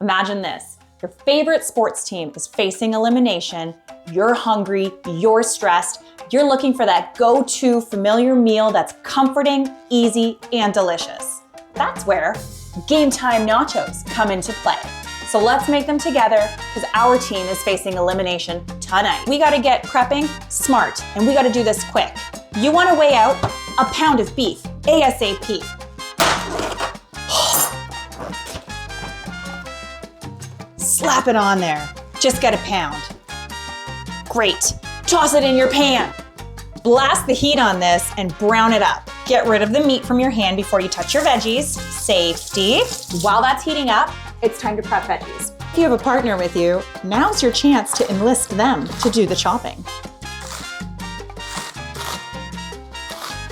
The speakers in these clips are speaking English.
Imagine this. Your favorite sports team is facing elimination. You're hungry, you're stressed. You're looking for that go-to familiar meal that's comforting, easy, and delicious. That's where Game Time Nachos come into play. So let's make them together because our team is facing elimination tonight. We gotta get prepping smart and we gotta do this quick. You wanna weigh out a pound of beef, ASAP. Slap it on there. Just get a pound. Great. Toss it in your pan. Blast the heat on this and brown it up. Get rid of the meat from your hand before you touch your veggies. Safety. While that's heating up, it's time to prep veggies. If you have a partner with you, now's your chance to enlist them to do the chopping.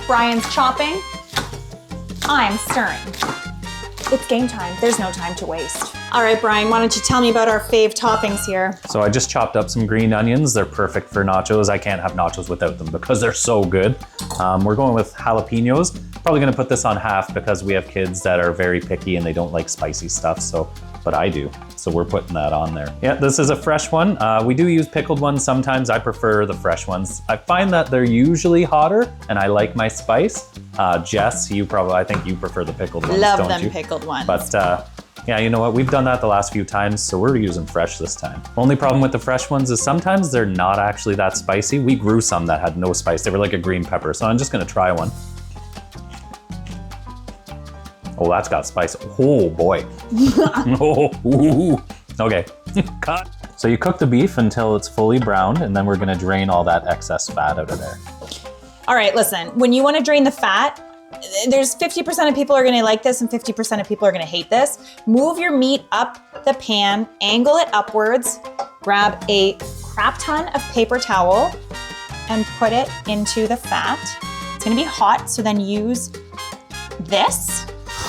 Brian's chopping. I'm stirring. It's game time. There's no time to waste. All right, Brian, why don't you tell me about our fave toppings here? So I just chopped up some green onions. They're perfect for nachos. I can't have nachos without them because they're so good. We're going with jalapenos. Probably gonna put this on half because we have kids that are very picky and they don't like spicy stuff, but I do. So we're putting that on there. Yeah, this is a fresh one. We do use pickled ones sometimes. I prefer the fresh ones. I find that they're usually hotter and I like my spice. Jess, I think you prefer the pickled ones, Love don't them you? pickled ones. But yeah, you know what? We've done that the last few times, so we're using fresh this time. Only problem with the fresh ones is sometimes they're not actually that spicy. We grew some that had no spice. They were like a green pepper, so I'm just gonna try one. Oh, that's got spice. Oh boy. Oh, ooh. Okay, cut. So you cook the beef until it's fully browned, and then we're gonna drain all that excess fat out of there. All right, listen, when you wanna drain the fat, there's 50% of people are gonna like this and 50% of people are gonna hate this. Move your meat up the pan, angle it upwards, grab a crap ton of paper towel and put it into the fat. It's gonna be hot, so then use this.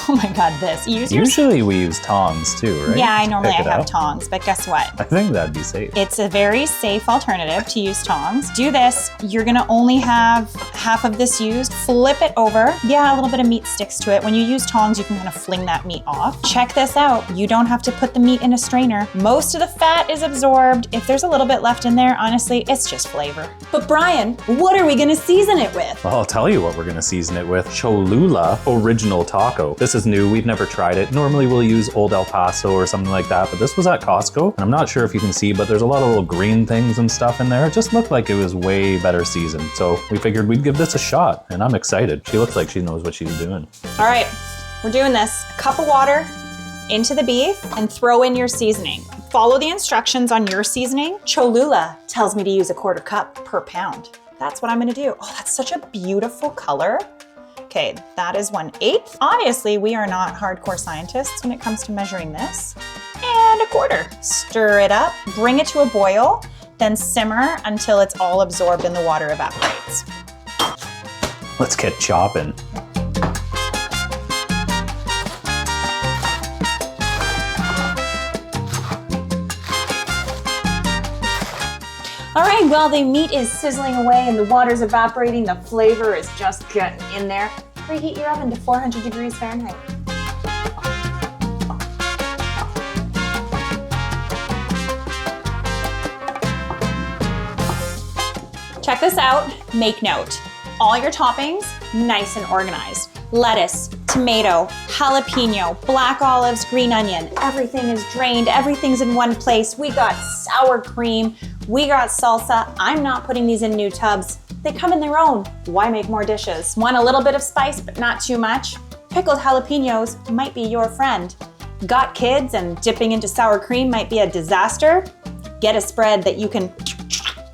Oh my God, this. Usually we use tongs too, right? Yeah, I normally have tongs, but guess what? I think that'd be safe. It's a very safe alternative to use tongs. Do this, you're gonna only have half of this used. Flip it over. Yeah, a little bit of meat sticks to it. When you use tongs, you can kind of fling that meat off. Check this out. You don't have to put the meat in a strainer. Most of the fat is absorbed. If there's a little bit left in there, honestly, it's just flavor. But Brian, what are we gonna season it with? Well, I'll tell you what we're gonna season it with. Cholula Original Taco. This is new, we've never tried it. Normally we'll use Old El Paso or something like that, but this was at Costco. And I'm not sure if you can see, but there's a lot of little green things and stuff in there. It just looked like it was way better seasoned. So we figured we'd give this a shot, and I'm excited. She looks like she knows what she's doing. All right, we're doing this. A cup of water into the beef and throw in your seasoning. Follow the instructions on your seasoning. Cholula tells me to use 1/4 cup per pound. That's what I'm gonna do. Oh, that's such a beautiful color. Okay, that is 1/8. Obviously, we are not hardcore scientists when it comes to measuring this. And 1/4. Stir it up, bring it to a boil, then simmer until it's all absorbed and the water evaporates. Let's get chopping. All right, well, the meat is sizzling away and the water's evaporating. The flavor is just getting in there. Preheat your oven to 400 degrees Fahrenheit. Check this out, make note. All your toppings, nice and organized. Lettuce, tomato, jalapeno, black olives, green onion. Everything is drained, everything's in one place. We got sour cream, we got salsa. I'm not putting these in new tubs. They come in their own. Why make more dishes? Want a little bit of spice, but not too much? Pickled jalapenos might be your friend. Got kids and dipping into sour cream might be a disaster? Get a spread that you can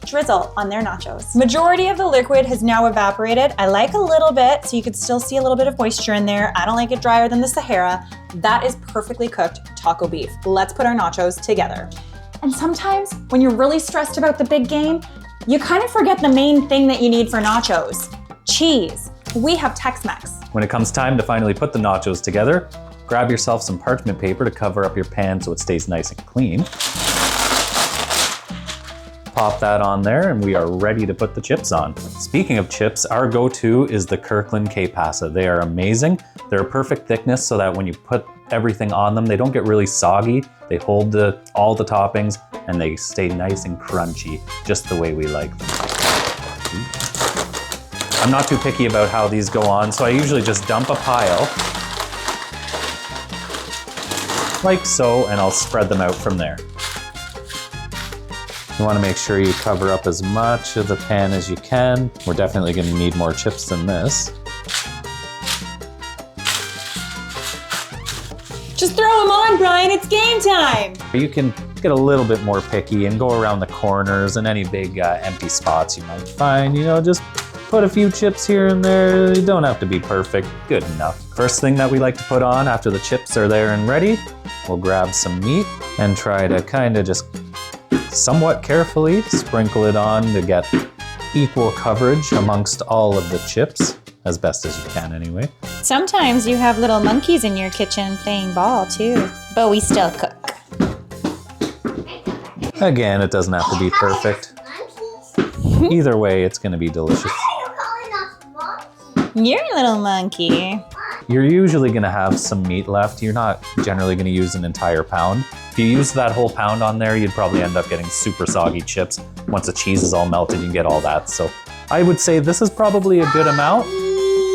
drizzle on their nachos. Majority of the liquid has now evaporated. I like a little bit, so you could still see a little bit of moisture in there. I don't like it drier than the Sahara. That is perfectly cooked taco beef. Let's put our nachos together. And sometimes when you're really stressed about the big game, you kind of forget the main thing that you need for nachos, cheese. We have Tex Mex. When it comes time to finally put the nachos together, grab yourself some parchment paper to cover up your pan so it stays nice and clean. Pop that on there and we are ready to put the chips on. Speaking of chips, our go-to is the Kirkland K-Pasa. They are amazing. They're a perfect thickness so that when you put everything on them. They don't get really soggy. They hold all the toppings and they stay nice and crunchy, just the way we like them. I'm not too picky about how these go on, so I usually just dump a pile like so, and I'll spread them out from there. You want to make sure you cover up as much of the pan as you can. We're definitely going to need more chips than this. Just throw them on, Brian, it's game time. You can get a little bit more picky and go around the corners and any big empty spots you might find. You know, just put a few chips here and there. You don't have to be perfect, good enough. First thing that we like to put on after the chips are there and ready, we'll grab some meat and try to kind of just somewhat carefully sprinkle it on to get equal coverage amongst all of the chips, as best as you can anyway. Sometimes you have little monkeys in your kitchen playing ball too, but we still cook. Again, it doesn't have to be perfect. Either way, it's going to be delicious. You're a little monkey. You're usually going to have some meat left. You're not generally going to use an entire pound. If you use that whole pound on there, you'd probably end up getting super soggy chips. Once the cheese is all melted, you can get all that. So I would say this is probably a good amount.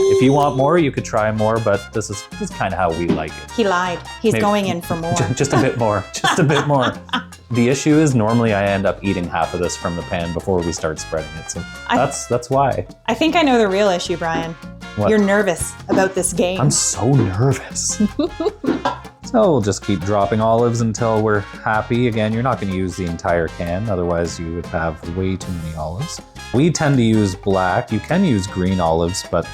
If you want more, you could try more, but this is kind of how we like it. He lied. He's Maybe going in for more. Just a bit more, just a bit more. The issue is normally I end up eating half of this from the pan before we start spreading it. So that's why. I think I know the real issue, Brian. What? You're nervous about this game. I'm so nervous. So we'll just keep dropping olives until we're happy. Again, you're not going to use the entire can, otherwise you would have way too many olives. We tend to use black. You can use green olives, but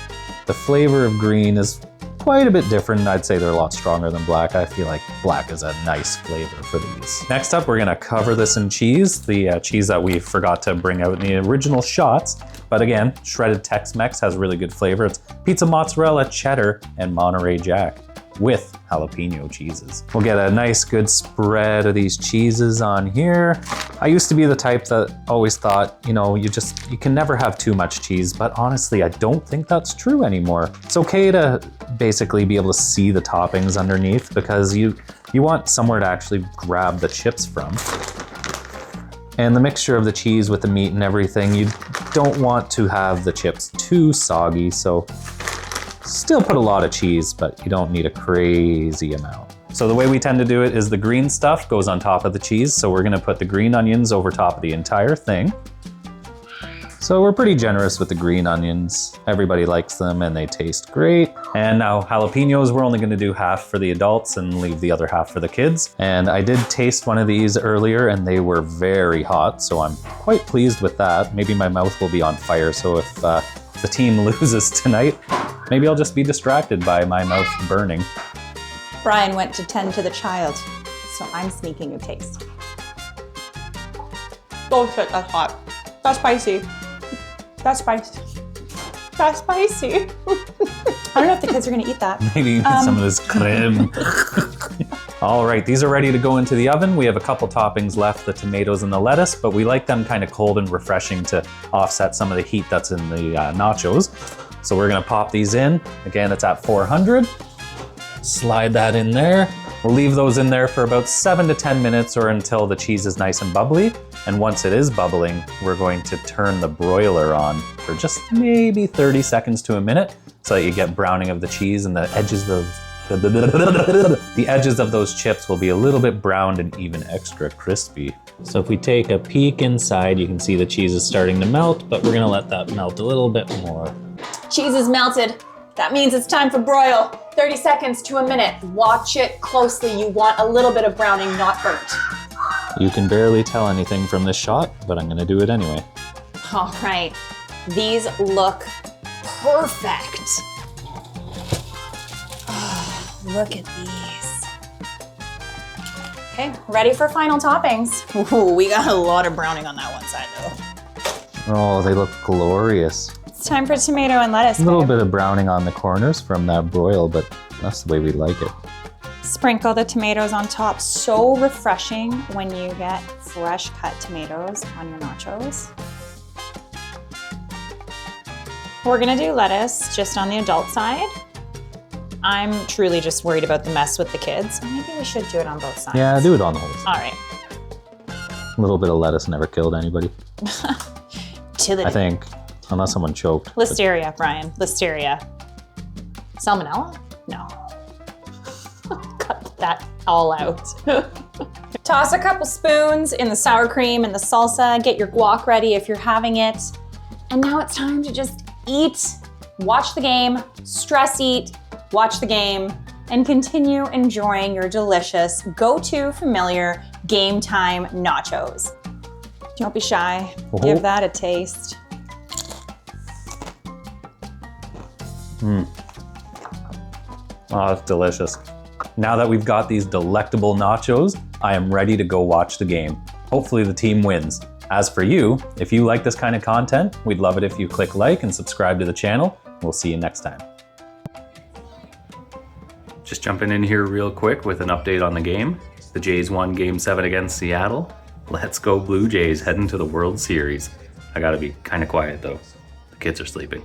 the flavor of green is quite a bit different. I'd say they're a lot stronger than black. I feel like black is a nice flavor for these. Next up, we're gonna cover this in cheese, the cheese that we forgot to bring out in the original shots. But again, shredded Tex Mex has really good flavor. It's pizza mozzarella, cheddar, and Monterey Jack with jalapeno cheeses. We'll get a nice good spread of these cheeses on here. I used to be the type that always thought, you know, you can never have too much cheese, but honestly, I don't think that's true anymore. It's okay to basically be able to see the toppings underneath because you want somewhere to actually grab the chips from. And the mixture of the cheese with the meat and everything, you don't want to have the chips too soggy, so still put a lot of cheese, but you don't need a crazy amount. So the way we tend to do it is the green stuff goes on top of the cheese. So we're gonna put the green onions over top of the entire thing. So we're pretty generous with the green onions. Everybody likes them and they taste great. And now jalapenos, we're only gonna do half for the adults and leave the other half for the kids. And I did taste one of these earlier and they were very hot, so I'm quite pleased with that. Maybe my mouth will be on fire, so if the team loses tonight, maybe I'll just be distracted by my mouth burning. Brian went to tend to the child, so I'm sneaking a taste. Oh shit, that's hot. That's spicy. That's spicy. That's spicy. I don't know if the kids are gonna eat that. Maybe some of this creme. All right, these are ready to go into the oven. We have a couple toppings left, the tomatoes and the lettuce, but we like them kind of cold and refreshing to offset some of the heat that's in the nachos. So we're gonna pop these in. Again, it's at 400. Slide that in there. We'll leave those in there for about 7 to 10 minutes or until the cheese is nice and bubbly. And once it is bubbling, we're going to turn the broiler on for just maybe 30 seconds to a minute so that you get browning of the cheese and the edges of those chips will be a little bit browned and even extra crispy. So if we take a peek inside, you can see the cheese is starting to melt, but we're gonna let that melt a little bit more. Cheese is melted. That means it's time for broil. 30 seconds to a minute. Watch it closely. You want a little bit of browning, not burnt. You can barely tell anything from this shot, but I'm gonna do it anyway. All right, these look perfect. Oh, look at these. Okay, ready for final toppings. Ooh, we got a lot of browning on that one side though. Oh, they look glorious. It's time for tomato and lettuce. A little bit of browning on the corners from that broil, but that's the way we like it. Sprinkle the tomatoes on top. So refreshing when you get fresh cut tomatoes on your nachos. We're gonna do lettuce just on the adult side. I'm truly just worried about the mess with the kids. Maybe we should do it on both sides. Yeah, do it on the whole side. All right. A little bit of lettuce never killed anybody. I think, unless someone choked. Listeria, Brian. Listeria. Salmonella? No. Cut that all out. Toss a couple spoons in the sour cream and the salsa. Get your guac ready if you're having it. And now it's time to just eat, watch the game, stress eat, watch the game, and continue enjoying your delicious, go-to familiar game time nachos. Don't be shy. Give that a taste. Oh, that's delicious. Now that we've got these delectable nachos, I am ready to go watch the game. Hopefully the team wins. As for you, if you like this kind of content, we'd love it if you click like and subscribe to the channel. We'll see you next time. Just jumping in here real quick with an update on the game. The Jays won Game 7 against Seattle. Let's go Blue Jays, heading to the World Series. I gotta be kind of quiet though. The kids are sleeping.